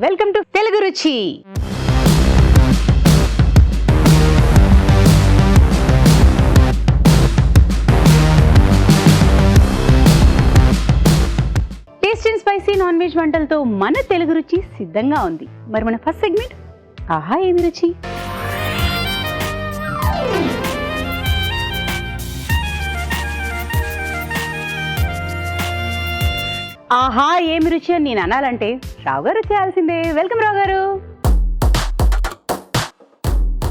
Welcome to Telugu రుచి. Tasty and spicy non veg వంటలతో మన తెలుగు రుచి సిద్ధంగా ఉంది. మరి మన ఫస్ట్ సెగ్మెంట్ ఆహా ఏమి రుచి. ఆహా ఏమి రుచి అని నేను అనాలంటే రావు గారు చేయాల్సిందే. వెల్కమ్ రావు గారు.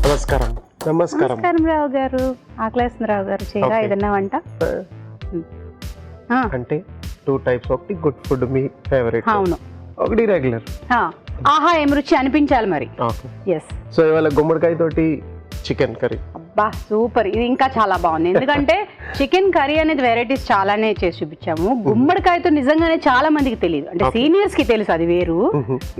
నమస్కారం. నమస్కారం రావు గారు. ఆకలేస్తుంది రావు గారు. చేయరా ఏదన్నా వంట? అంటే 2 టైప్స్. ఒకటి గుడ్ ఫుడ్ మీ ఫేవరెట్, అవును. ఒకటి రెగ్యులర్. ఆహా ఏమి రుచి అనిపించాలి మరి. ఎస్. సో ఇవాళ గుమ్మడికాయ తోటి చికెన్ కర్రీ. అబ్బా సూపర్. ఇది ఇంకా చాలా బాగుంది. ఎందుకంటే చికెన్ కర్రీ అనేది వెరైటీస్ చాలానే చేసి చూపించాము. గుమ్మడికాయతో నిజంగానే చాలా మందికి తెలియదు. అంటే సీనియర్స్ కి తెలుసు, అది వేరు.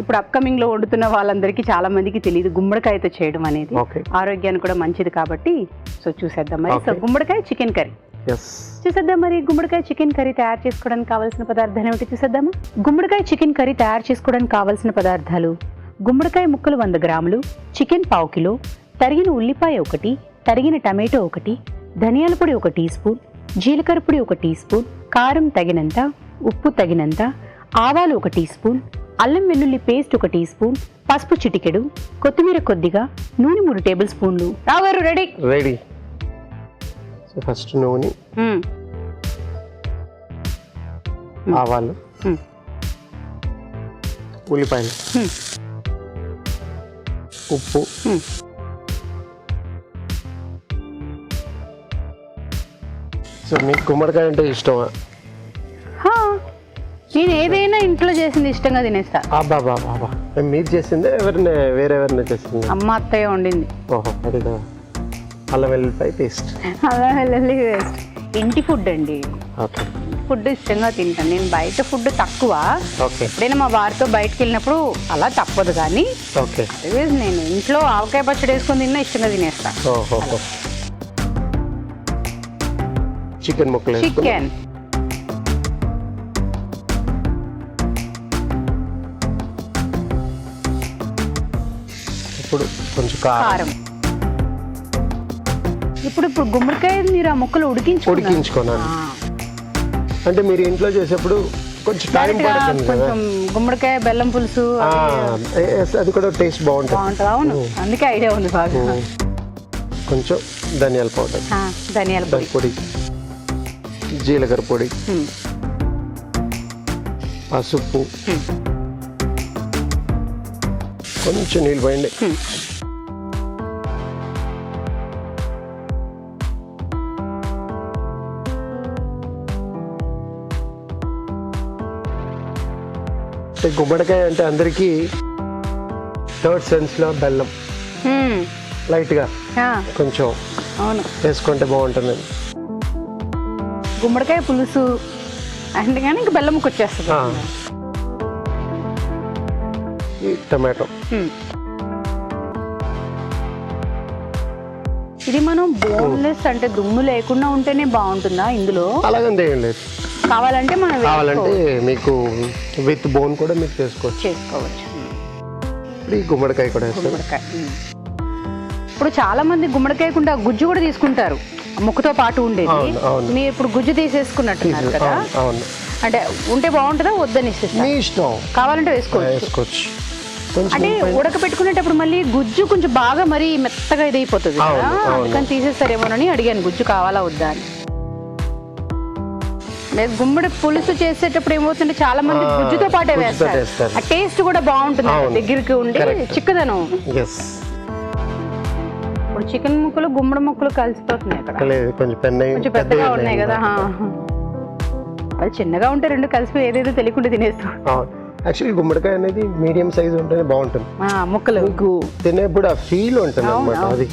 ఇప్పుడు అప్కమింగ్ లో వండుతున్న వాళ్ళందరికీ చాలా మందికి తెలియదు గుమ్మడికాయతో చేయడం అనేది. ఆరోగ్యానికి కూడా మంచిది కాబట్టి సో చూసేద్దాం మరి. సో గుమ్మడికాయ చికెన్ కర్రీ చూసేద్దాం మరి. గుమ్మడికాయ చికెన్ కర్రీ తయారు చేసుకోవడానికి కావాల్సిన పదార్థాలు ఏమిటి చూసేద్దామా. గుమ్మడికాయ చికెన్ కర్రీ తయారు చేసుకోవడానికి కావాల్సిన పదార్థాలు: గుమ్మడికాయ ముక్కలు 100 గ్రాములు, చికెన్ 1/2 కిలో, తరిగిన ఉల్లిపాయ 1, తరిగిన టమాటో 1, ధనియాల పొడి 1 టీ స్పూన్, జీలకర్ర పొడి 1 టీ స్పూన్, కారం తగినంత, ఉప్పు తగినంత, ఆవాలు 1 టీ స్పూన్, అల్లం వెల్లుల్లి పేస్ట్ 1 టీ స్పూన్, పసుపు చిటికెడు, కొత్తిమీర కొద్దిగా, నూనె 3 టేబుల్ స్పూన్లు. రావు గారు రెడీ. సో ఫస్ట్ నూనె, ఆవాలు, ఉల్లిపాయలు, ఉప్పు, సో మీకు గుమ్మడికాయ అంటే ఇష్టమా? నేను ఏదైనా ఇంట్లో చేసింది ఇష్టంగా తినేస్తా. బాబా మీరు చేసిందే వేరెవరిని చేసింది? అమ్మ అత్తయ్య వండింది. ఓహో అది కదా. అల్లం వెల్లుల్లిపాయ పేస్ట్. అల్లం వెల్లుల్లి పేస్ట్ ఇంటి ఫుడ్ అండి. ఓకే. ఫుడ్ ఇష్టంగా తింటాను నేను. బయట ఫుడ్ తక్కువ. ఎప్పుడైనా మా వారితో బయటకు వెళ్ళినప్పుడు అలా తప్పదు. కానీ నేను ఇంట్లో ఆవకాయ పచ్చడి వేసుకొని తిన్నా ఇష్టంగా తినేస్తా. చికెన్ ముక్కలు, చికెన్, ఇప్పుడు కొంచెం కారం. ఇప్పుడు గుమ్మడికాయ మీరు ఆ ముక్కలు ఉడికించుకోవాలి. అంటే మీరు ఇంట్లో చేసేప్పుడు కొంచెం టైం పడుతుంది కదా. కొంచెం గుమ్మడికాయ బెల్లం పులుసు అది కూడా టేస్ట్ బాగుంటుంది. అవును, అందుకే ఐడియా ఉంది బాగా. కొంచెం ధనియాల పౌడర్, ధనియాల పొడి, జీలకర్ర పొడి, పసుపు, కొంచెం నీళ్ళు పోయండి. గుమ్మడికాయ అంటే అందరికీ థర్డ్ సెన్స్ లో బెల్లం లైట్ గా కొంచెం వేసుకుంటే బాగుంటుంది. గుమ్మడికాయ పులుసు అంటే కానీ ఇంకా బెల్లం ముక్క వచ్చేస్తుంది. టమాటో. ఇది మనం బోన్లెస్ అంటే దుమ్ము లేకుండా ఉంటేనే బాగుంటుందా ఇందులో? అలాగంటే ఏం లేదు. కావాలంటే మీకు విత్ బోన్ కూడా మీరు చేసుకోవచ్చు. ఈ గుమ్మడికాయ కూడా ఇప్పుడు చాలా మంది గుమ్మడికాయ కుండా గుజ్జు కూడా తీసుకుంటారు, ముక్కతో పాటు ఉండేది. మీరు ఇప్పుడు గుజ్జు తీసేసుకున్నట్టున్నారు కదా. అంటే ఉంటే బాగుంటుందా వద్దని ఇష్టం, కావాలంటే వేసుకోవచ్చు. అంటే ఉడకపెట్టుకునేటప్పుడు మళ్ళీ గుజ్జు కొంచెం బాగా మరీ మెత్తగా ఇదైపోతుంది కదా, అందుకని తీసేస్తారేమోనని అడిగాను గుజ్జు కావాలా వద్దా అని. గుమ్మడి పులుసు చేసేటప్పుడు ఏమవుతుంటే చాలా మంది గుజ్జుతో పాటే వేస్తారు. ఆ టేస్ట్ కూడా బాగుంటుంది, దగ్గరికి ఉండి చిక్కదనం. ఇప్పుడు చికెన్ ముక్కలు గుమ్మడి ముక్కలు కలిసిపోతున్నాయి అక్కడ, కొంచెం పెద్దగా ఉన్నాయి కదా. అది చిన్నగా ఉంటే రెండు కలిసి ఏదేదో తెలియకుండా తినేస్తాం. యాక్చువల్లీ గుమ్మడికాయ అనేది మీడియం సైజ్ ఉంటేనే బాగుంటుంది. ముక్కలు తినేప్పుడు ఆ ఫీల్ ఉంటుంది అన్నమాట. అది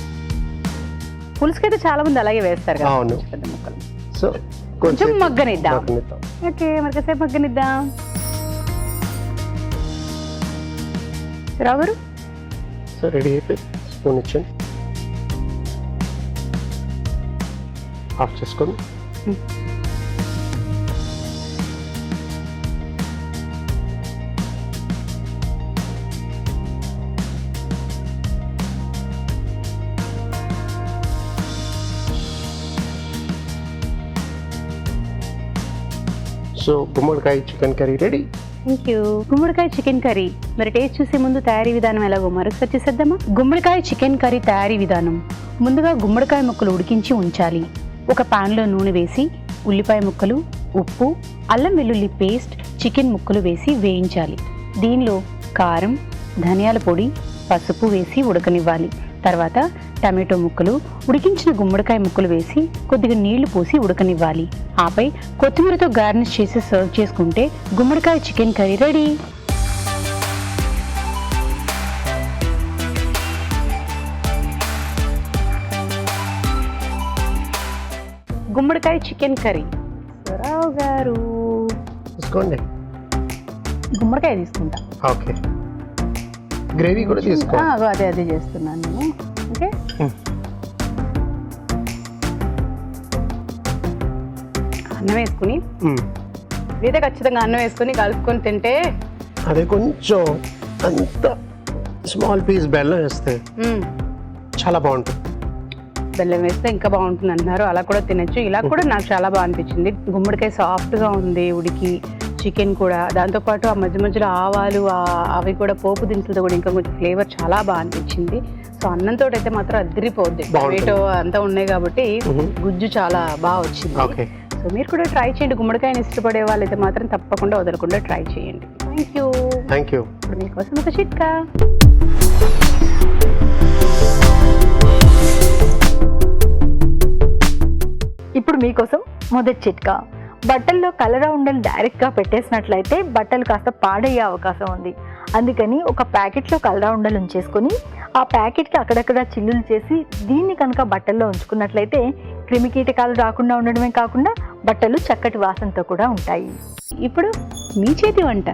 పులుసుకైతే చాలా మంది అలాగే వేస్తారు కదా. అవును. పెద్ద ముక్కలు. సో కొంచెం మగ్గనిద్దాం. ఓకే, మరి కాసేపు మగ్గనిద్దాం. రావు గారు సో రెడీ అయిపోయి స్పూన్ ఇచ్చాను, ఆఫ్ చేసుకొని సో గుమ్మడికాయ chicken curry ready. Thank you. గుమ్మడికాయ చికెన్ కర్రీ. మరి టేస్ట్ చూసే ముందు తయారీ విధానం ఎలాగో మరొకసారి చేసేద్దామా? గుమ్మడికాయ చికెన్ కర్రీ తయారీ విధానం. ముందుగా గుమ్మడికాయ ముక్కలు ఉడికించి ఉంచాలి. ఒక పాన్లో నూనె వేసి ఉల్లిపాయ ముక్కలు, ఉప్పు, అల్లం వెల్లుల్లి పేస్ట్, చికెన్ ముక్కలు వేసి వేయించాలి. దీనిలో కారం, ధనియాల పొడి, పసుపు వేసి ఉడకనివ్వాలి. తర్వాత టమాటో ముక్కలు, ఉడికించిన గుమ్మడికాయ ముక్కలు వేసి కొద్దిగా నీళ్లు పోసి ఉడకనివ్వాలి. ఆపై కొత్తిమీరతో గార్నిష్ చేసి సర్వ్ చేసుకుంటే గుమ్మడికాయ చికెన్ కర్రీ రెడీ. గుమ్మడికాయ చికెన్ కర్రీ. రావు గారు తీసుకోండి. గుమ్మడికాయ తీసుకుంటా. ఓకే, గ్రేవీ కూడా తీసుకో. అదే అదే చేస్తున్నాను నేను. ఓకే, అన్నం వేసుకుని ఇదే ఖచ్చితంగా అన్నం వేసుకుని కలుపుకొని తింటే అదే కొంచెం అంత స్మాల్ పీస్ బెల్లం వేస్తే చాలా బాగుంటుంది. బెల్లం వేస్తే ఇంకా బాగుంటుంది అంటున్నారు. అలా కూడా తినచ్చు. ఇలా కూడా నాకు చాలా బాగా అనిపించింది. గుమ్మడికాయ సాఫ్ట్గా ఉంది ఉడికి, చికెన్ కూడా, దాంతోపాటు ఆ మధ్య మధ్యలో ఆవాలు అవి కూడా పోపు దినుసులతో కూడా ఇంకా కొంచెం ఫ్లేవర్ చాలా బాగా అనిపించింది. సో అన్నంతో అయితే మాత్రం అదిరిపోద్ది. టమాటో అంతా ఉన్నాయి కాబట్టి గుజ్జు చాలా బాగా వచ్చింది. సో మీరు కూడా ట్రై చేయండి. గుమ్మడికాయని ఇష్టపడే వాళ్ళైతే మాత్రం తప్పకుండా వదలకుండా ట్రై చేయండి. Thank you. ఇప్పుడు మీకోసం ఒక చిట్కా. ఇప్పుడు మీకోసం మొదటి చిట్కా. బట్టల్లో కలరా ఉండలు డైరెక్ట్గా పెట్టేసినట్లయితే బట్టలు కాస్త పాడయ్యే అవకాశం ఉంది. అందుకని ఒక ప్యాకెట్లో కలరా ఉండలు ఉంచేసుకొని ఆ ప్యాకెట్కి అక్కడక్కడ చిల్లులు చేసి దీన్ని కనుక బట్టల్లో ఉంచుకున్నట్లయితే క్రిమికీటకాలు రాకుండా ఉండడమే కాకుండా బట్టలు చక్కటి వాసనతో కూడా ఉంటాయి. ఇప్పుడు మీ చేతి వంట.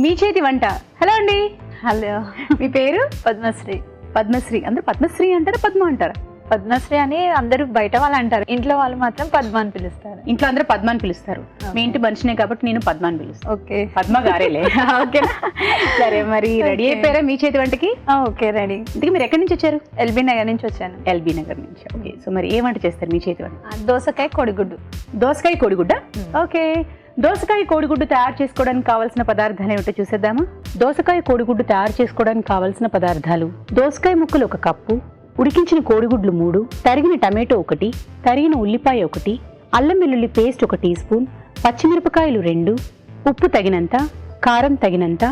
మీ చేతి వంట. హలో అండి. హలో, మీ పేరు? పద్మశ్రీ. పద్మశ్రీ. అందరూ పద్మశ్రీ అంటారా, పద్మ అంటారా? పద్మశ్రీ అని అందరూ బయట వాళ్ళు అంటారు, ఇంట్లో వాళ్ళు మాత్రం పద్మ అని పిలుస్తారు. ఇంట్లో అందరూ పద్మ అని పిలుస్తారు. మీ ఇంటి మనిషినే కాబట్టి నేను పద్మ అని పిలుస్తాను. ఓకే, పద్మ గారేలే. ఓకే సరే, మరి రెడీ అయిపోయారా మీ చేతి వంటకి? Okay, ready. ఇంతకీ మీరు ఎక్కడి నుంచి వచ్చారు? ఎల్బీ నగర్ నుంచి వచ్చాను. ఎల్బీ నగర్ నుంచి. ఓకే, సో మరి ఏ వంట చేస్తారు మీ చేతి వంట? దోసకాయ కోడిగుడ్డు. దోసకాయ కోడిగుడ్డ. ఓకే, దోసకాయ కోడిగుడ్డు తయారు చేసుకోవడానికి కావాల్సిన పదార్థాలు ఏమిటో చూసేద్దామా? దోసకాయ కోడిగుడ్డు తయారు చేసుకోవడానికి కావాల్సిన పదార్థాలు: దోసకాయ ముక్కలు 1 కప్పు, ఉడికించిన కోడిగుడ్లు 3, తరిగిన టమాటో 1, తరిగిన ఉల్లిపాయ 1, అల్లం వెల్లుల్లి పేస్ట్ 1 టీ స్పూన్, పచ్చిమిరపకాయలు 2, ఉప్పు తగినంత, కారం తగినంత,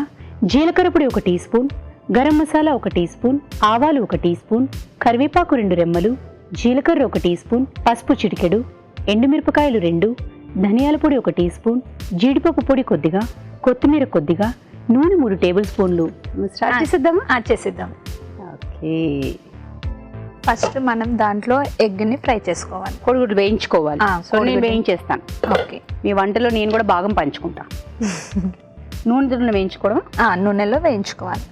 జీలకర్ర పొడి 1 teaspoon, garam masala 1 teaspoon, ఆవాలు 1 టీ స్పూన్, కరివేపాకు 2 రెమ్మలు, జీలకర్ర 1 టీ స్పూన్, పసుపు చిటికెడు, ఎండుమిరపకాయలు 2, ధనియాల పొడి 1 టీ స్పూన్, జీడిపప్పు పొడి కొద్దిగా, కొత్తిమీర కొద్దిగా, నూనె 3 టేబుల్ స్పూన్లు. స్టార్ట్ చేసేద్దామా? చేసేద్దాం. ఓకే, ఫస్ట్ మనం దాంట్లో ఎగ్ని ఫ్రై చేసుకోవాలి. కోడిగుడ్లు వేయించుకోవాలి. సో నేను వేయించేస్తాను. ఓకే, మీ వంటలో నేను కూడా భాగం పంచుకుంటా. నూనె వేయించుకోవడం? నూనెలో వేయించుకోవాలి.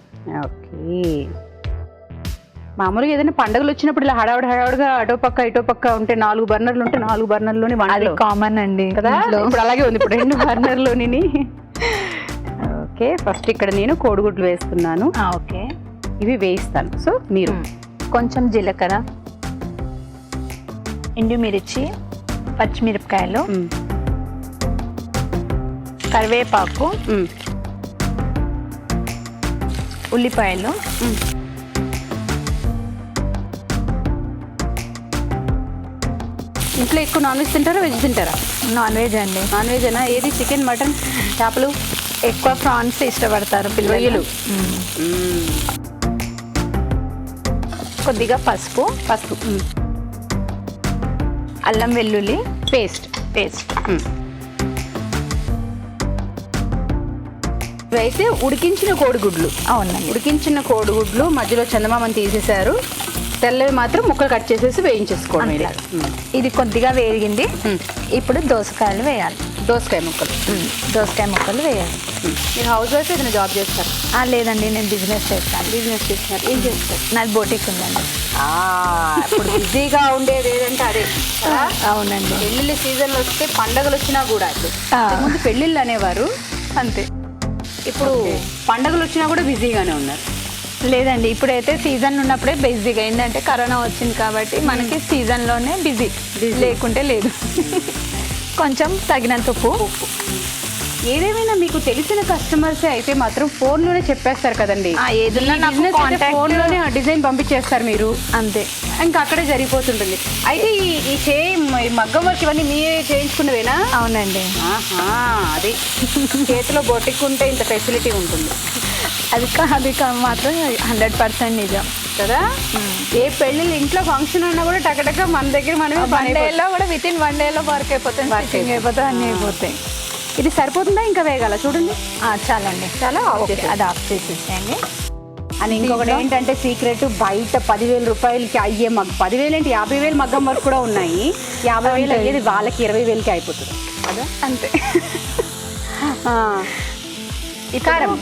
ఓకే, మామూలుగా ఏదైనా పండుగలు వచ్చినప్పుడు ఇలా హడావుడిగా అటో పక్క ఇటో పక్క ఉంటే 4 బర్నర్లు ఉంటే 4 బర్నర్లోని అది కామన్ అండి కదా. ఇప్పుడు అలాగే ఉంది, ఇప్పుడు 2 బర్నర్లోని. ఓకే, ఫస్ట్ ఇక్కడ నేను కోడిగుడ్లు వేస్తున్నాను. ఓకే, ఇవి వేయిస్తాను. సో మీరు కొంచెం జీలకర్ర, ఎండుమిర్చి, పచ్చిమిరపకాయలు, కరివేపాకు, ఉల్లిపాయలు, ఇంట్లో ఎక్కువ నాన్ వెజ్ తింటారా, వెజ్ తింటారా? నాన్ వెజ్ అండి. నాన్ వెజ్ అయినా ఏది? చికెన్, మటన్, చేపలు? ఎక్కువ ప్రాన్స్ ఇష్టపడతారు పిల్లలు. కొద్దిగా పసుపు, అల్లం వెల్లుల్లి పేస్ట్. ఇవైతే ఉడికించిన కోడిగుడ్లు. అవునండి, ఉడికించిన కోడిగుడ్లు మధ్యలో చందమామని తీసేశారు. తెల్లవి మాత్రం ముక్కలు కట్ చేసేసి వేయించేసుకోవడం. ఇది కొద్దిగా వేగింది. ఇప్పుడు దోసకాయలు వేయాలి. దోసకాయ ముక్కలు వేయాలి. మీరు హౌస్ వైఫ్ ఏదైనా జాబ్ చేస్తారు? లేదండి, నేను బిజినెస్ చేస్తాను. బిజినెస్ చేస్తున్నారు. ఏం చేస్తారు? నాది బోటిక్ ఉందండి. ఇప్పుడు బిజీగా ఉండేది ఏదంటే అదే. అవునండి, పెళ్ళిళ్ళ సీజన్లు వస్తే, పండగలు వచ్చినా కూడా ముందు పెళ్ళిళ్ళు అనేవారు, అంతే. ఇప్పుడు పండగలు వచ్చినా కూడా బిజీగానే ఉన్నారు. లేదండి, ఇప్పుడైతే సీజన్ ఉన్నప్పుడే బిజీగా, ఏంటంటే కరోనా వచ్చింది కాబట్టి మనకి సీజన్లోనే బిజీ, లేకుంటే లేదు. కొంచెం తగినంత ఉప్పు. ఏదేమైనా మీకు తెలిసిన కస్టమర్స్ అయితే మాత్రం ఫోన్లోనే చెప్పేస్తారు కదండి, ఏదైనా నాకు కాంటాక్ట్ ఫోన్లోనే డిజైన్ పంపించేస్తారు మీరు, అంతే. ఇంకా అక్కడే జరిగిపోతుంటుంది. అయితే ఈ మగ్గం వర్క్ ఇవన్నీ మీరే చేయించుకున్నవేనా? అవునండి. అది చేతిలో బొటిక్కుంటే ఇంత ఫెసిలిటీ ఉంటుంది. అది మాత్రం 100% నిజం కదా. ఏ పెళ్ళిళ్ళు ఇంట్లో ఫంక్షన్ ఉన్నా కూడా టకటక మన దగ్గర మనమే 1 డేలో కూడా వితిన్ 1 డేలో వర్క్ అయిపోతుంది, వర్కింగ్ అయిపోతుంది, అన్నీ అయిపోతాయి. ఇది సరిపోతుందా ఇంకా వేగాల? చూడండి. చాలండి, చాలా అది ఆఫ్ చేసేసేయండి. అని ఇంకొకటి ఏంటంటే సీక్రెట్, బయట 10,000 రూపాయలకి అయ్యే 10,000 ఏంటి 50,000 మగ్గం వర్క్ కూడా ఉన్నాయి. 50,000 అయ్యేది వాళ్ళకి 20,000కి అయిపోతుంది కదా. అంతే. కారం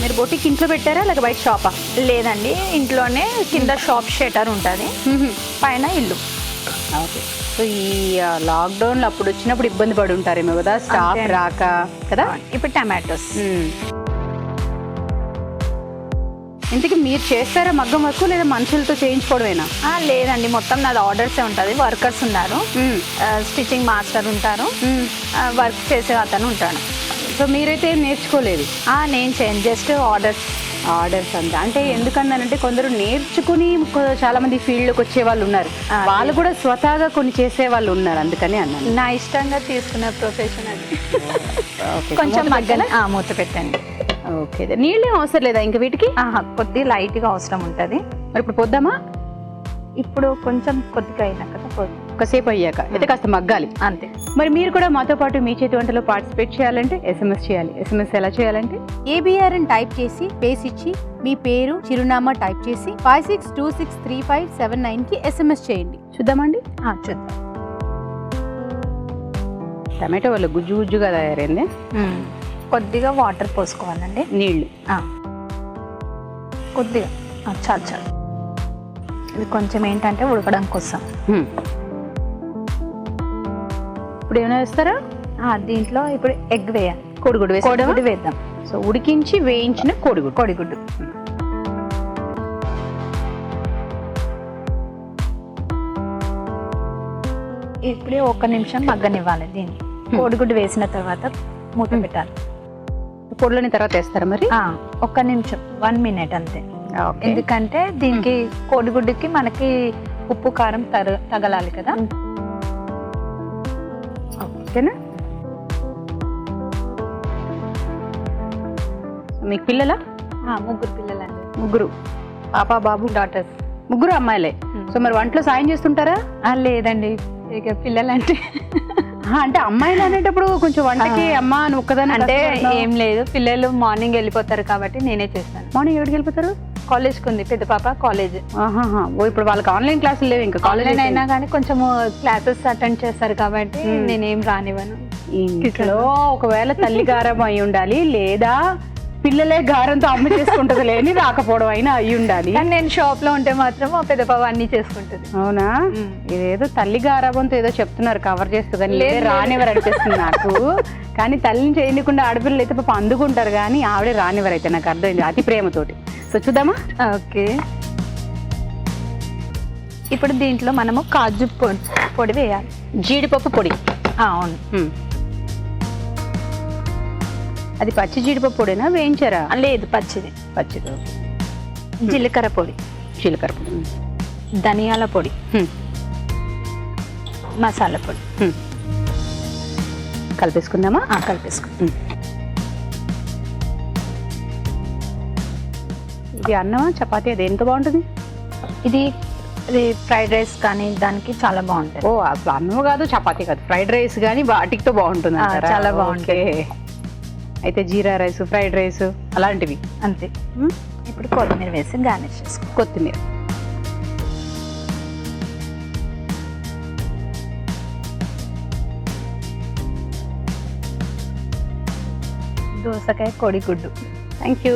మీరు బొటిక్ ఇంట్లో పెట్టారా లేక బయట షాపా? లేదండి, ఇంట్లోనే. కింద షాప్ షటర్ ఉంటుంది, పైన ఇల్లు. ఓకే. సో ఈ లాక్డౌన్లో అప్పుడు వచ్చినప్పుడు ఇబ్బంది పడి ఉంటారేమో కదా, స్టాఫ్ రాక కదా. ఇప్పుడు టమాటోస్. ఇంతకీ మీరు చేస్తారా మగ్గం వర్క్ లేదా మనుషులతో చేయించుకోవడమేనా? లేదండి, మొత్తం నాది ఆర్డర్సే ఉంటుంది. వర్కర్స్ ఉన్నారు, స్టిచ్చింగ్ మాస్టర్ ఉంటారు, వర్క్ చేసే అతను ఉంటాడు. సో మీరైతే ఏం నేర్చుకోలేదు? నేను చేయను, జస్ట్ ఆర్డర్స్ అంతే. అంటే ఎందుకన్నానంటే కొందరు నేర్చుకుని చాలా మంది ఫీల్డ్లోకి వచ్చే వాళ్ళు ఉన్నారు, వాళ్ళు కూడా స్వతహాగా కొన్ని చేసే వాళ్ళు ఉన్నారు, అందుకని అన్నాను. నా ఇష్టంగా తీసుకున్న ప్రొఫెషన్ అది. కొంచెం మగ్గన మూత పెట్టండి. ఓకే. నీళ్ళేం అవసరం లేదా ఇంకా వీటికి? కొద్ది లైట్గా అవసరం ఉంటుంది. మరి ఇప్పుడు పొద్దామా? ఇప్పుడు కొంచెం కొద్దిగా అయినాక ఒకసేపు అయ్యాక అయితే కాస్త మగ్గాలి, అంతే. మరి మీరు కూడా మాతో పాటు మీ చేతి వంటలో పార్టిసిపేట్ చేయాలంటే SMS చేయాలి. SMS ఎలా చేయాలంటే ABR అని టైప్ చేసి పేస్ ఇచ్చి మీ పేరు చిరునామా టైప్ చేసి 56263579కి SMS చేయండి. చూద్దామండి. చూద్దాం. టమాటో వల్ల గుజ్జు గుజ్జుగా తయారైంది. కొద్దిగా వాటర్ పోసుకోవాలండి, నీళ్లు కొద్దిగా. చాలు. ఇది కొంచెం ఏంటంటే ఉడకడం కోసం. ఇప్పుడు ఏమైనా వేస్తారా? దీంట్లో ఇప్పుడు ఎగ్ వేయాలి, కోడిగుడ్డు వేద్దాం. సో ఉడికించి వేయించిన కోడిగుడ్డు. ఇప్పుడే 1 నిమిషం మగ్గనివ్వాలి దీన్ని. కోడిగుడ్డు వేసిన తర్వాత మూత పెట్టాలి. పొడులని తర్వాత వేస్తారా మరి? 1 నిమిషం, 1 మినిట్ అంతే. ఎందుకంటే దీనికి కోడిగుడ్డుకి మనకి ఉప్పు కారం తగలాలి కదా. ఓకేనా? మీకు పిల్లలా? 3 పిల్లలండి. 3 పాప బాబు డాటర్స్. 3 అమ్మాయిలే. సో మరి వంటలో సాయం చేస్తుంటారా? లేదండి, ఇక పిల్లలంటే అంటే అమ్మాయిలు అనేటప్పుడు కొంచెం వంటకి అమ్మ నువ్వు ఒక్కదాన్ని అంటే ఏం లేదు. పిల్లలు మార్నింగ్ వెళ్ళిపోతారు కాబట్టి నేనే చేస్తాను. మార్నింగ్ ఎక్కడికి వెళ్ళిపోతారు? కాలేజ్కి ఉంది, పెద్ద పాప కాలేజ్. ఇప్పుడు వాళ్ళకి ఆన్లైన్ క్లాసులు లేవు, ఇంకా కాలేజ్ అయినా కానీ కొంచెం క్లాసెస్ అటెండ్ చేస్తారు కాబట్టి నేనేం రానివ్వను. ఇంట్లో ఒకవేళ తల్లి గారం అయి ఉండాలి, లేదా పిల్లలే గారంతో అమ్మ చేసుకుంటుంది లేని రాకపోవడం అయినా అయి ఉండాలి. నేను షాప్ లో ఉంటే మాత్రం మా పెద్ద పాప అన్ని చేసుకుంటుంది. అవునా? ఇదేదో తల్లి గారాబంతో ఏదో చెప్తున్నారు కవర్ చేస్తూ, కానీ రానివ్వరు అనిపిస్తుంది నాకు. కానీ తల్లిని చేయకుండా ఆడపిల్లలు అయితే పాప అందుకుంటారు, కానీ ఆవిడే రానివ్వరు. అయితే నాకు అర్థమైంది, అతి ప్రేమతోటి. సో చూద్దామా? ఓకే. ఇప్పుడు దీంట్లో మనము కాజు పొడి వేయాలి, జీడిపప్పు పొడి. అవును. అది పచ్చి జీడిపప్పు పొడినా వేయించారా? లేదు, పచ్చిది. జీలకర్ర పొడి, ధనియాల పొడి, మసాలా పొడి కలిపేసుకుందామా? కలిపేసుకుందాం. ఇది అన్నమా చపాతీ? అది ఎంత బాగుంటుంది? ఇది ఫ్రైడ్ రైస్ కానీ దానికి చాలా బాగుంటుంది. అన్నం కాదు, చపాతీ కాదు, ఫ్రైడ్ రైస్ కానీ వాటితో బాగుంటుంది. చాలా బాగుంటుంది. అయితే జీరా రైస్, ఫ్రైడ్ రైస్ అలాంటివి అంతే. ఇప్పుడు కొత్తిమీర వేసి గార్నిష్ చేసుకో. కొత్తిమీర, దోసకాయ కోడిగుడ్డు. Thank you.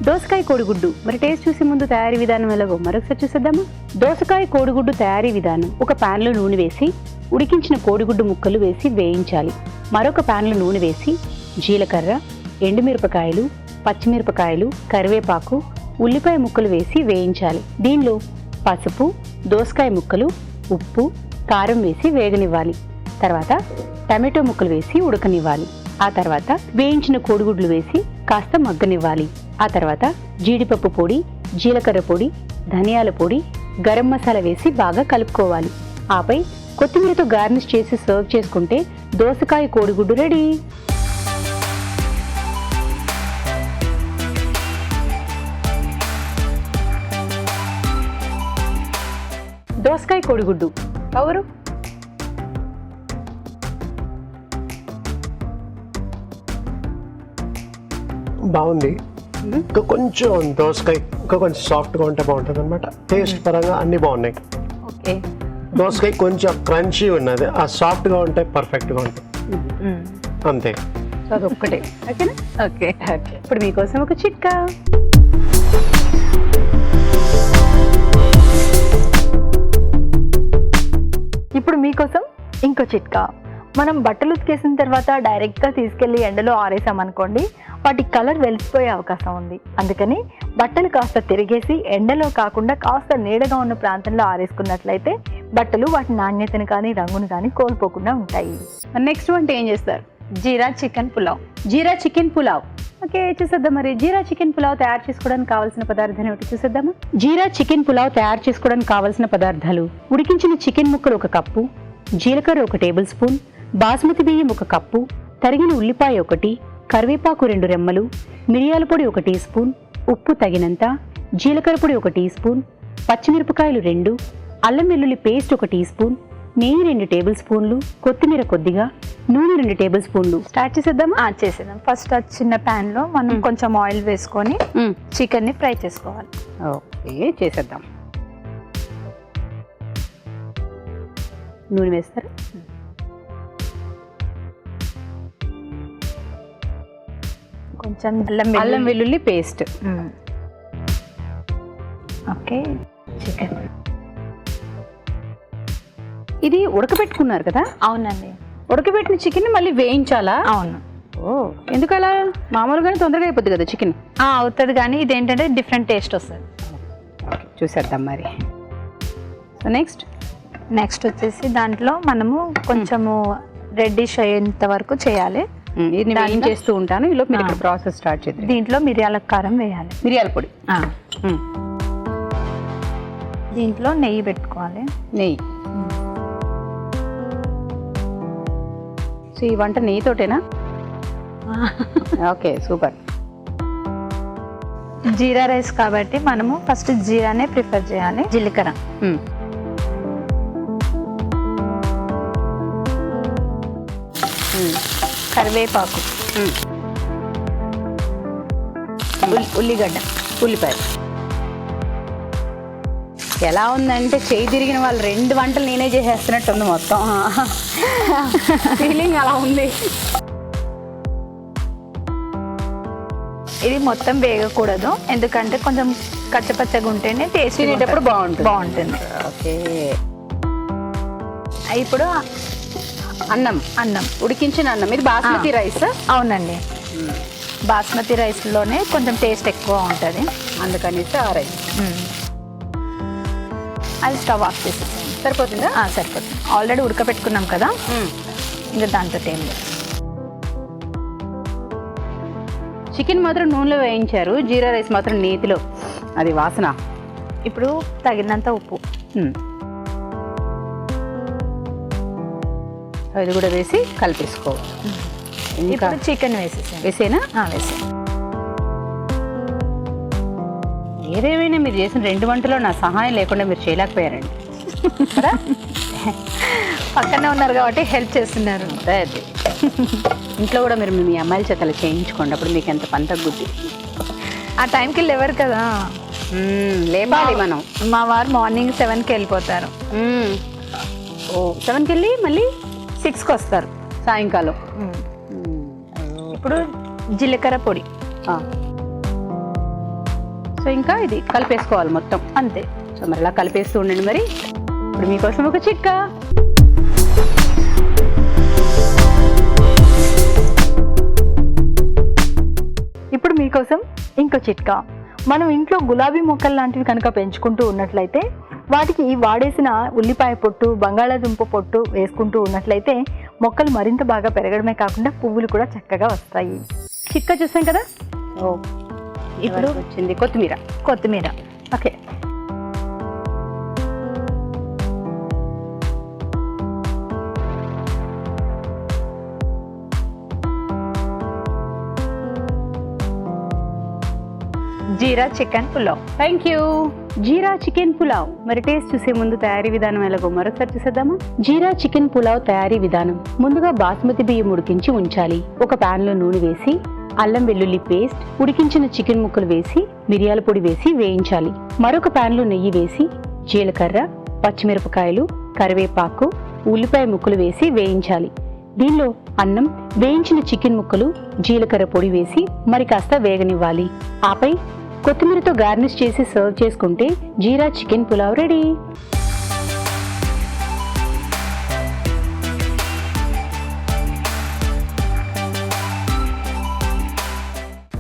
దోసకాయ కోడిగుడ్డు. మరి టేస్ట్ చూసే ముందు తయారీ విధానం ఎలాగో మరొకసారి చూసేద్దామా? దోసకాయ కోడిగుడ్డు తయారీ విధానం: ఒక ప్యాన్లో నూనె వేసి ఉడికించిన కోడిగుడ్డు ముక్కలు వేసి వేయించాలి. మరొక ప్యాన్లో నూనె వేసి జీలకర్ర, ఎండుమిరపకాయలు, పచ్చిమిరపకాయలు, కరివేపాకు, ఉల్లిపాయ ముక్కలు వేసి వేయించాలి. దీనిలో పసుపు, దోసకాయ ముక్కలు, ఉప్పు, కారం వేసి వేగనివ్వాలి. తర్వాత టమాటో ముక్కలు వేసి ఉడకనివ్వాలి. ఆ తర్వాత వేయించిన కోడిగుడ్లు వేసి కాస్త మగ్గనివ్వాలి. ఆ తర్వాత జీడిపప్పు పొడి, జీలకర్ర పొడి, ధనియాల పొడి, గరం మసాలా వేసి బాగా కలుపుకోవాలి. ఆపై కొత్తిమీరతో గార్నిష్ చేసి సర్వ్ చేసుకుంటే దోసకాయ కోడిగుడ్డు రెడీ. దోసకాయ కోడిగుడ్డు ఎవరు? బాగుంది. ఇంకా కొంచెం దోసకాయ ఇంకా కొంచెం సాఫ్ట్గా ఉంటే బాగుంటుంది అనమాట. టేస్ట్ పరంగా అన్నీ బాగున్నాయి. ఓకే, దోసకాయ కొంచెం క్రంచీ ఉన్నది, ఆ సాఫ్ట్గా ఉంటే పర్ఫెక్ట్గా ఉంటుంది అంతే. అదొక్కటే. ఓకేనా? ఓకే. ఇప్పుడు మీకోసం ఒక చిట్కా. ఇప్పుడు మీకోసం ఇంకో చిట్కా. మనం బట్టలు ఉతికేసిన తర్వాత డైరెక్ట్గా తీసుకెళ్ళి ఎండలో ఆరేసామనుకోండి, వాటి కలర్ వెలిసిపోయే అవకాశం ఉంది. అందుకని బట్టలు కాస్త తిరిగేసి ఎండలో కాకుండా కాస్త నీడగా ఉన్న ప్రాంతంలో ఆరేసుకున్నట్లయితే బట్టలు వాటి నాణ్యతను కానీ రంగును కానీ కోల్పోకుండా ఉంటాయి. నెక్స్ట్ వంట ఏం చేస్తారు? జీరా చికెన్ పులావ్. జీరా చికెన్ పులావ్. ఓకే, చూసేద్దాం. మరి జీరా చికెన్ పులావ్ తయారు చేసుకోవడానికి కావాల్సిన పదార్థాలు ఏమిటి చూసేద్దామా? జీరా చికెన్ పులావ్ తయారు చేసుకోవడానికి కావాల్సిన పదార్థాలు: ఉడికించిన చికెన్ ముక్కలు 1 కప్పు, జీలకర్ర 1 టేబుల్ స్పూన్, బాస్మతి బియ్యం 1 కప్పు, తరిగిన ఉల్లిపాయ 1, కరివేపాకు 2 రెమ్మలు, మిరియాల పొడి 1 టీ స్పూన్, ఉప్పు తగినంత, జీలకర్ర పొడి 1 టీ స్పూన్, పచ్చిమిరపకాయలు 2, అల్లం వెల్లుల్లి పేస్ట్ 1 టీ స్పూన్, నెయ్యి 2 టేబుల్ స్పూన్లు, కొత్తిమీర కొద్దిగా, నూనె 2 టేబుల్ స్పూన్లు. స్టార్ట్ చేసేద్దామా? చేసేద్దాం. ఫస్ట్ ఆ చిన్న ప్యాన్ లో మనం కొంచెం ఆయిల్ వేసుకొని చికెన్ ని ఫ్రై చేసుకోవాలి. ఓకే, చేసేద్దాం. నూనె వేస్తారు. కొంచెం అల్లం వెల్లుల్లి పేస్ట్. ఓకే, చికెన్ ఇది ఉడకబెట్టుకున్నారు కదా? అవునండి. ఉడకబెట్టిన చికెన్ మళ్ళీ వేయించాలా? అవును. ఓ, ఎందుకలా? మామూలుగానే తొందరగా అయిపోద్ది కదా చికెన్. అవుతుంది, కానీ ఇదేంటంటే డిఫరెంట్ టేస్ట్ వస్తుంది. చూసేద్దాం మరి. సో నెక్స్ట్ వచ్చేసి దాంట్లో మనము కొంచెము రెడ్డిష్ అయ్యేంత వరకు చేయాలి. ఇది నేను చేస్తూ ఉంటాను. ఇలా మీరు ఇక్కడ ప్రాసెస్ స్టార్ట్ చేద్దాం. దీంట్లో మిరియాల కారం వేయాలి, మిరియాల పొడి. దీంట్లో నెయ్యి పెట్టుకోవాలి. నెయ్యి. సో ఈ వంట నెయ్యితోటేనా? Okay, super. జీరా రైస్ కాబట్టి మనము ఫస్ట్ జీరానే ప్రిఫర్ చేయాలి. జీలకర్ర, కరివేపాకు, ఉల్లిగడ్డ, ఉల్లిపాయ. ఎలా ఉందంటే చేయి తిరిగిన వాళ్ళు 2 వంటలు నేనే చేసేస్తున్నట్టు ఉంది మొత్తం. ఫీలింగ్ అలా ఉంది. ఇది మొత్తం వేగకూడదు, ఎందుకంటే కొంచెం కచ్చపచ్చగా ఉంటేనే టేస్ట్ తినేటప్పుడు బాగుంటుంది. ఓకే, ఇప్పుడు అన్నం ఉడికించిన అన్నం. ఇది బాస్మతి రైస్? అవునండి, బాస్మతి రైస్లోనే కొంచెం టేస్ట్ ఎక్కువ ఉంటుంది, అందుకనేసి ఆ రైస్. అది స్టవ్ ఆఫ్ చేసేసాం. సరిపోతుందా? సరిపోతుంది. ఆల్రెడీ ఉడకపెట్టుకున్నాం కదా, ఇంకా దాంతో ఏం లేదు. చికెన్ మాత్రం నూనెలో వేయించారు, జీరా రైస్ మాత్రం నేతిలో. అది వాసన. ఇప్పుడు తగినంత ఉప్పు, అది కూడా వేసి కలిపేసుకోవాలి. ఇప్పుడు చికెన్ వేసేనా? వేసే. ఏదేమైనా మీరు చేసిన 2 వంటలో నా సహాయం లేకుండా మీరు చేయలేకపోయారండి. పక్కనే ఉన్నారు కాబట్టి హెల్ప్ చేస్తున్నారు. అదే ఇంట్లో కూడా మీరు మీ అమ్మాయిల చేతలు చేయించుకోండి, అప్పుడు మీకు ఎంత పని తగ్గుద్ది. ఆ టైంకి లేవరు కదా, లేపాలి మనం. మా వారు మార్నింగ్ 7కి వెళ్ళిపోతారు. 7కి వెళ్ళి మళ్ళీ 6కి వస్తారు సాయంకాలం. ఇప్పుడు జీలకర్ర పొడి. సో ఇంకా ఇది కలిపేసుకోవాలి మొత్తం. అంతే. సో మరి ఇలా కలిపేస్తూ ఉండండి. మరి ఇప్పుడు మీకోసం ఒక చిట్కా. ఇప్పుడు మీకోసం ఇంకో చిట్కా. మనం ఇంట్లో గులాబీ మొక్కలు లాంటివి కనుక పెంచుకుంటూ ఉన్నట్లయితే వాటికి వాడేసిన ఉల్లిపాయ పొట్టు, బంగాళాదుంప పొట్టు వేసుకుంటూ ఉన్నట్లయితే మొక్కలు మరింత బాగా పెరగడమే కాకుండా పువ్వులు కూడా చక్కగా వస్తాయి. చిట్కా చూసాం కదా. ఇప్పుడు వచ్చింది కొత్తిమీర. Okay, jeera chicken pulao. Thank you. Jeera chicken pulao. మరి టేస్ట్ చూసే ముందు తయారీ విధానం ఎలాగో మరొకసారి చూసేద్దామా. జీరా చికెన్ పులావ్ తయారీ విధానం. ముందుగా బాస్మతి బియ్యం ఉడికించి ఉంచాలి. ఒక పాన్ లో నూనె వేసి అల్లం వెల్లుల్లి పేస్ట్, ఉడికించిన చికెన్ ముక్కలు వేసి మిరియాల పొడి వేసి వేయించాలి. మరొక పాన్ లో నెయ్యి వేసి జీలకర్ర, పచ్చిమిరపకాయలు, కరివేపాకు, ఉల్లిపాయ ముక్కలు వేసి వేయించాలి. దీనిలో అన్నం, వేయించిన చికెన్ ముక్కలు, జీలకర్ర పొడి వేసి మరి కాస్త వేగనివ్వాలి. ఆపై కొత్తిమీరతో గార్నిష్ చేసి సర్వ్ చేసుకుంటే జీరా చికెన్ పులావ్ రెడీ.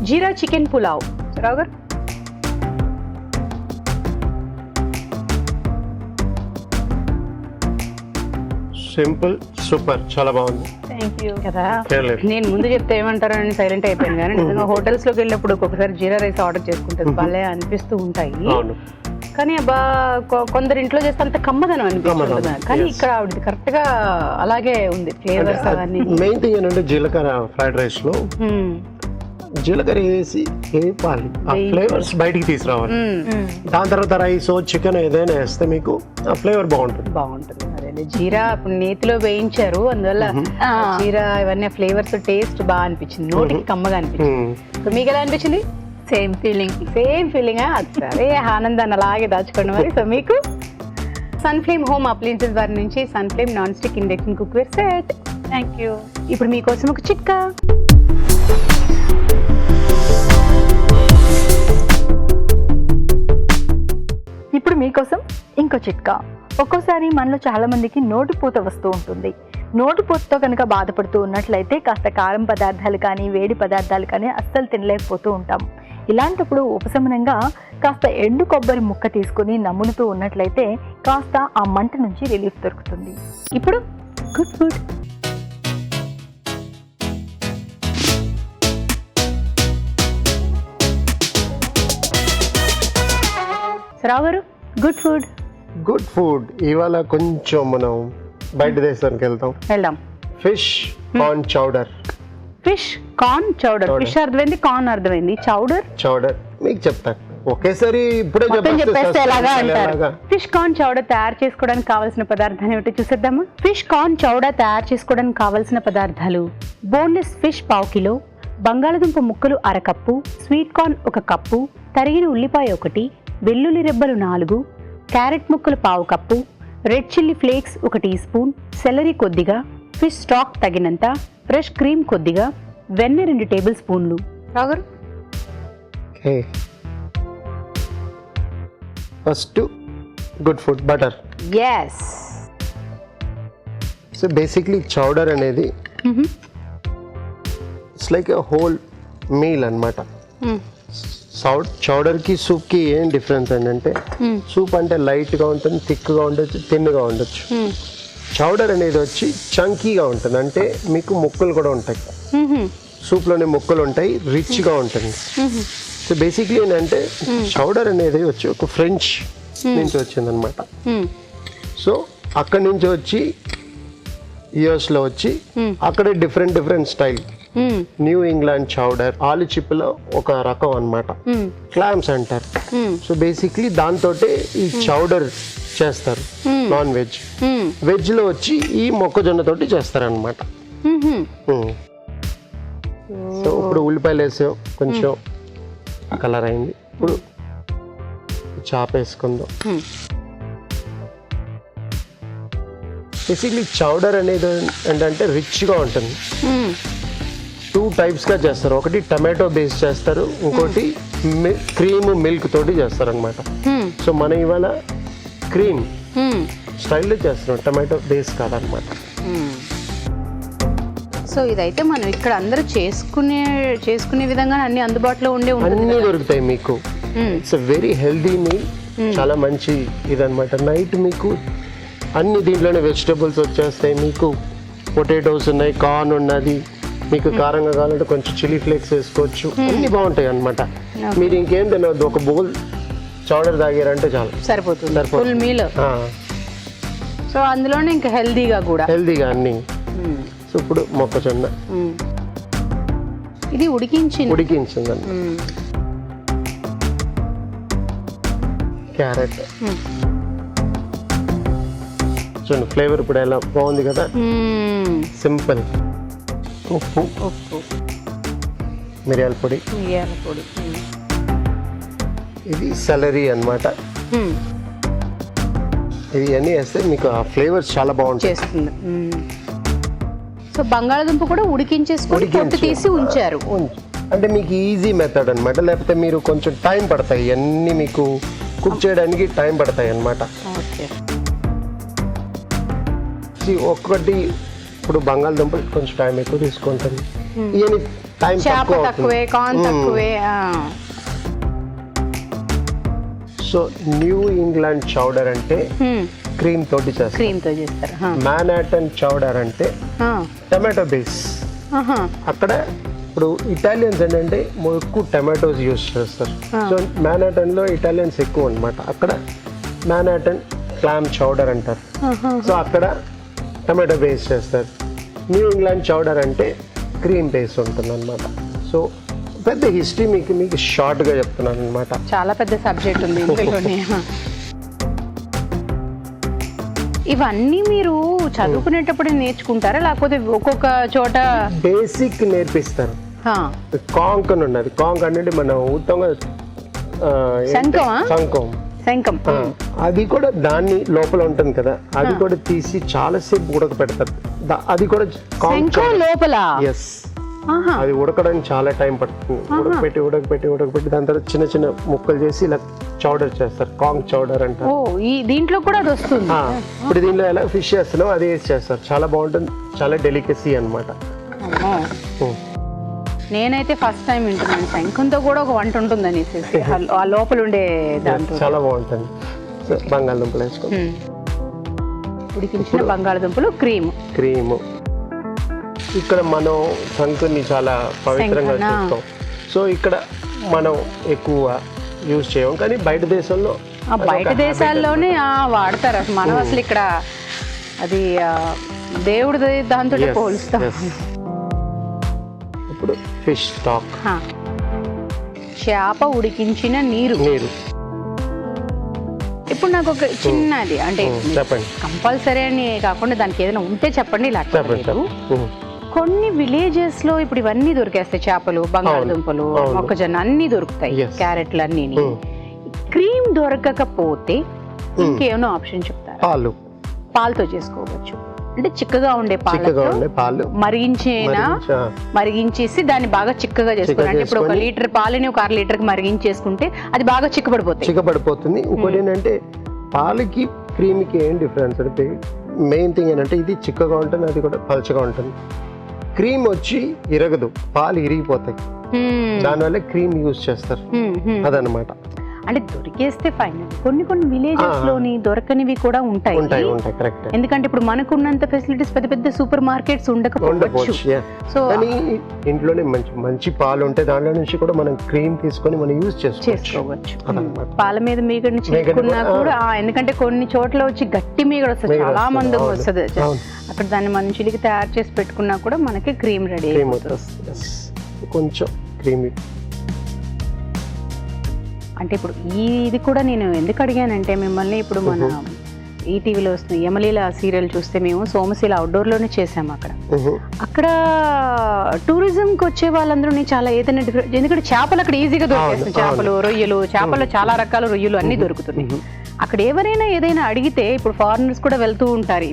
జీరా చికెన్ పులావ్. రావు గారు, సింపుల్, సూపర్, చాలా బాగుంది థ్యాంక్ యూ. కదా. కేర్లెస్. నేను ముందు చెప్తే ఏమంటారని సైలెంట్ అయిపోయాను, కానీ నిజంగా హోటల్స్ లోకి వెళ్ళినప్పుడు ఒక్కొక్కసారి జీరా రైస్ ఆర్డర్ చేసుకుంటుంది, భలే అనిపిస్తూ ఉంటాయి. అవును. కానీ అబ్బా కొందరు ఇంట్లో చేస్తే అంత కమ్మదనం అనిపిస్తుంది, కానీ ఇక్కడ ఆవిడ కరెక్ట్ గా అలాగే ఉంది ఫ్లేవర్స్ అవన్నీ. మెయిన్ థింగ్ ఏంటంటే జీలకర్ర ఫ్రైడ్ రైస్ లో జీలకర్ర వేసి వేపాలి, ఆ ఫ్లేవర్స్ బయటికి తీసుకురావాలి. దాని తర్వాత రైస్, చికెన్ ఏదైనా వేస్తే మీకు ఆ ఫ్లేవర్ బాగుంటుంది. అదే జీరా ఇప్పుడు నేతిలో వేయించారు, అందువల్ల జీరా ఇవన్నీ ఫ్లేవర్స్ టేస్ట్ బాగా అనిపించింది, నోటికి కమ్మగా అనిపించింది. సో మీకు ఎలా అనిపించింది? Same feeling. అదే ఆనందాన్ని అలాగే దాచుకోండి మరి. సో మీకు సన్ఫ్లేమ్ హోమ్ అప్లయన్సెస్ వారి నుంచి Sunflame non stick induction cookware set. Thank you. ఇప్పుడు మీకోసం ఒక చిట్కా. ఇప్పుడు మీకోసం ఇంకో చిట్కా. ఒక్కోసారి మనలో చాలా మందికి నోటిపూత వస్తూ ఉంటుంది. నోటిపూతతో కనుక బాధపడుతూ ఉన్నట్లయితే కాస్త కారం పదార్థాలు కానీ, వేడి పదార్థాలు కానీ అస్సలు తినలేకపోతూ ఉంటాం. ఇలాంటప్పుడు ఉపశమనంగా కాస్త ఎండు కొబ్బరి ముక్క తీసుకొని నములుతూ ఉన్నట్లయితే కాస్త ఆ మంట నుంచి రిలీఫ్ దొరుకుతుంది. ఇప్పుడు గుడ్ ఫుడ్. రావు గారు, గుడ్ ఫుడ్. ఇవాళ కొంచెం మనం బయట దేశానికి వెళ్దాం. Fish corn chowder. Fish corn chowder. Fish అర్థమైంది, కార్న్ అర్థమైంది, చౌడర్ మీకు చెప్తాను ఒకేసారి, ఇప్పుడే చెప్పేస్తే ఎలాగా అంటారు. ఫిష్ కార్న్ చౌడర్ తయారు చేసుకోవడానికి కావాల్సిన పదార్థాలు ఏమిటో చూసేద్దామా. ఫిష్ కార్న్ చౌడర్ తయారు చేసుకోవడానికి కావాల్సిన పదార్థాలు: బోన్లెస్ ఫిష్ 1/2 కిలో, బంగాళదుంప ముక్కలు 1/2 కప్పు, స్వీట్ కార్న్ 1 కప్పు, తరిగిన ఉల్లిపాయ 1, వెల్లుల్లి రెబ్బలు 4, క్యారెట్ ముక్కలు 1/2 cup, red chilli flakes 1 teaspoon, celery కొద్దిగా, ఫిష్ స్టాక్ తగినంత, ఫ్రెష్ క్రీమ్ కొద్దిగా, వెన్న 2 టేబుల్ స్పూన్లు. రాగరు, first good food butter. Yes. So basically chowder అనేది it's like a whole meal అన్నమాట. చౌడర్కి సూప్కి ఏం డిఫరెన్స్ ఏంటంటే, సూప్ అంటే లైట్గా ఉంటుంది, థిక్గా ఉండొచ్చు, థిన్గా ఉండొచ్చు. చౌడర్ అనేది వచ్చి చంకీగా ఉంటుంది, అంటే మీకు ముక్కలు కూడా ఉంటాయి, సూప్లోనే ముక్కలు ఉంటాయి, రిచ్గా ఉంటుంది. సో బేసిక్లీ ఏంటంటే చౌడర్ అనేది వచ్చి ఒక ఫ్రెంచ్ నుంచి వచ్చిందనమాట. సో అక్కడి నుంచి వచ్చి యుఎస్లో వచ్చి అక్కడ different style. New England chowder, ఆలు చిప్పులో ఒక రకం అన్నమాట, క్లామ్స్ అంటారు. సో బేసిక్లీ దాంతో ఈ చౌడర్ చేస్తారు. నాన్ వెజ్, వెజ్ లో వచ్చి ఈ మొక్కజొన్న తోటి చేస్తారనమాట. సో ఇప్పుడు ఉల్లిపాయలు వేసావు, కొంచెం కలర్ అయింది. ఇప్పుడు చాప్ వేసుకుందాం. బేసిక్లీ చౌడర్ అనేది ఏంటంటే రిచ్గా ఉంటుంది. 2 టైప్స్గా చేస్తారు. ఒకటి టమాటో బేస్ చేస్తారు, ఇంకోటి క్రీమ్ మిల్క్ తోటి చేస్తారు అనమాట. సో మనం ఇవాళ క్రీమ్ స్టైల్లో చేస్తున్నాం, టమాటో బేస్ కాదనమాట. సో ఇదైతే మనం ఇక్కడ అందరూ చేసుకునే విధంగా అన్ని అందుబాటులో ఉండే ఉంటుంది అన్నీ దొరుకుతాయి మీకు. ఇట్స్ వెరీ హెల్దీ మీల్, చాలా మంచి ఇదనమాట. నైట్ మీకు అన్ని దీంట్లోనే వెజిటబుల్స్ వచ్చేస్తాయి. మీకు పొటాటోస్ ఉన్నాయి, కార్న్ ఉన్నది, మీకు కారంగా కావాలంటే కొంచెం చిల్లీ ఫ్లేక్స్ వేసుకోవచ్చు, అన్ని బాగుంటాయి అనమాట. మీరు ఇంకేం తినవద్దు, ఒక బౌల్ చౌడర్ తాగారంటే చాలు, సరిపోతుంది ఫుల్ మీల్. సో అందులోనే ఇంకా హెల్దీగా హెల్దీగా అన్ని. సో ఇప్పుడు మొక్కజొన్న ఇది ఉడికించిందండి. క్యారెట్ చూడండి, ఫ్లేవర్ ఇప్పుడు ఎలా బాగుంది కదా, సింపుల్. ఉప్పు, మిరియాల పొడి, ఇది సెలరీ అన్నమాట. ఇది అన్నీ వేస్తే మీకు ఆ ఫ్లేవర్స్ చాలా బాగుంటాయి. సో బంగాళదుంప కూడా ఉడికించేసుకొని పొట్టు తీసి ఉంచారు. అంటే మీకు ఈజీ మెథడ్ అన్నమాట. లేకపోతే మీరు కొంచెం టైం పడతాయి, అన్నీ మీకు కుక్ చేయడానికి టైం పడతాయి అన్నమాట. ఒక్కటి ఇప్పుడు బంగాళదుంప కొంచెం టైం ఎక్కువ తీసుకుంటుంది, ఇవన్నీ టైం తక్కువే, కార్న్ తక్కువే. సో న్యూ ఇంగ్లాండ్ చౌడర్ అంటే క్రీమ్ తోటి చేస్తారు. మాన్హాటన్ చౌడర్ అంటే టమాటో బేస్. అక్కడ ఇప్పుడు ఇటాలియన్స్ ఏంటంటే ఎక్కువ టమాటోస్ యూస్ చేస్తారు. సో మాన్హాటన్ లో ఇటాలియన్స్ ఎక్కువ అన్నమాట. అక్కడ మాన్హాటన్ క్లామ్ చౌడర్ అంటారు. సో అక్కడ టమాటో బేస్ చేస్తారు. న్యూ ఇంగ్లాండ్ చౌడర్ అంటే క్రీమ్ బేస్ ఉంటుంది అనమాట. సో పెద్ద హిస్టరీ మీకు షార్ట్గా చెప్తున్నాను అనమాట. చాలా పెద్ద సబ్జెక్ట్ ఉంది ఇందులోనే. ఇవన్నీ మీరు చదువుకునేటప్పుడు నేర్చుకుంటారా, లేకపోతే ఒక్కొక్క చోట బేసిక్ నేర్పిస్తారు? కాంక్ అని ఉన్నది. కాంక్ అంటే మన ఉత్తమ శంఖం, అది కూడా దాన్ని లోపల ఉంటుంది కదా, అది కూడా తీసి చాలాసేపు ఉడకపెడతారు. అది కూడా లోపల అది ఉడకడానికి చాలా టైం పడుతుంది. ఉడకపెట్టి దాని తర్వాత చిన్న చిన్న ముక్కలు చేసి ఇలా చౌడర్ చేస్తారు. కాంక్ చౌడర్ అంటారు. దీంట్లో కూడా అది వస్తుంది. ఇప్పుడు దీంట్లో ఎలా ఫిష్ చేస్తున్నావు అది వేసి చేస్తారు. చాలా బాగుంటుంది, చాలా డెలికసీ అన్నమాట. నేనైతే ఫస్ట్ టైం వింటున్నాను శంఖంతో కూడా ఒక వంట ఉంటుందని. ఆ లోపల ఉండే దాంట్లో చాలా బాగుంటుంది. బంగాళదుంపలు వేసుకోండి, ఉడికించిన బంగాళదుంపలు, క్రీము. ఇక్కడ మనం శంఖుని చాలా పవిత్రంగా చూస్తాం. సో ఇక్కడ మనం ఎక్కువ యూజ్ చేయం, కానీ బయట దేశాల్లోనే వాడతారు. అసలు మనం అసలు ఇక్కడ అది దేవుడి దాంతో పోలుస్తాం. ఇప్పుడు ఫిష్ స్టాక్, చేప ఉడికించిన నీరు. ఇప్పుడు నాకు ఒక చిన్నది, అంటే కంపల్సరీ అని కాకుండా దానికి ఏదైనా ఉంటే చెప్పండి. ఇలా కొన్ని విలేజెస్ లో ఇప్పుడు ఇవన్నీ దొరికేస్తాయి, చేపలు, బంగాళదుంపలు, మొక్కజొన్న అన్ని దొరుకుతాయి, క్యారెట్లు అన్ని. క్రీమ్ దొరకకపోతే ఇంకేమైనా ఆప్షన్ చెప్తారా? పాలతో చేసుకోవచ్చు. అంటే చిక్కగా ఉండే పాలు మరిగించేసి దాన్ని బాగా చిక్కగా చేసుకోవాలి. అంటే ఇప్పుడు 1 లీటర్ పాలని ఒక 1/2 లీటర్కి మరిగించేసుకుంటే అది బాగా చిక్కబడిపోతుంది. ఇంకోటి ఏంటంటే పాలకి క్రీమ్కి ఏం డిఫరెన్స్ అంటే మెయిన్ థింగ్ ఏంటంటే ఇది చిక్కగా ఉంటుంది, అది కూడా పలచగా ఉంటుంది. క్రీమ్ వచ్చి ఇరగదు, పాలు ఇరిగిపోతాయి. దానివల్ల క్రీమ్ యూజ్ చేస్తారు, అదనమాట. అంటే దొరికేస్తే ఫైన్. కొన్ని విలేజెస్ లోని దొరకనివి కూడా ఉంటాయి. ఎందుకంటే ఇప్పుడు మనకున్నంత ఫెసిలిటీస్ పెద్ద పెద్ద సూపర్ మార్కెట్స్ ఉండకపోవచ్చు. సో ఇంట్లోనే మంచి పాలు ఉంటే దాంట్లో నుంచి కూడా మనం క్రీమ్ తీసుకొని మనం యూజ్ చేసుకోవచ్చు. పాల మీద మీగడ చిక్కున్నా కూడా, ఎందుకంటే కొన్ని చోట్ల వచ్చి గట్టి మీగడ వస్తుంది, చాలా మంది వస్తుంది. అక్కడ దాన్ని మనం చిలికి తయారు చేసి పెట్టుకున్నా కూడా మనకి క్రీమ్ రెడీ అయిపోతుంది. కొంచెం క్రీమీ. అంటే ఇప్పుడు ఇది కూడా నేను ఎందుకు అడిగానంటే మిమ్మల్ని, ఇప్పుడు మన ఈటీవీలో వస్తుంది యమలీల సీరియల్ చూస్తే మేము సోమశీల అవుట్డోర్లోనే చేసాము. అక్కడ టూరిజంకి వచ్చే వాళ్ళందరూ చాలా ఏదైనా డిఫరెంట్, ఎందుకంటే చేపలు అక్కడ ఈజీగా దొరికేస్తుంది. చేపలు, రొయ్యలు, చేపల్లో చాలా రకాల రొయ్యలు అన్ని దొరుకుతున్నాయి. అక్కడ ఎవరైనా ఏదైనా అడిగితే, ఇప్పుడు ఫారినర్స్ కూడా వెళ్తూ ఉంటారు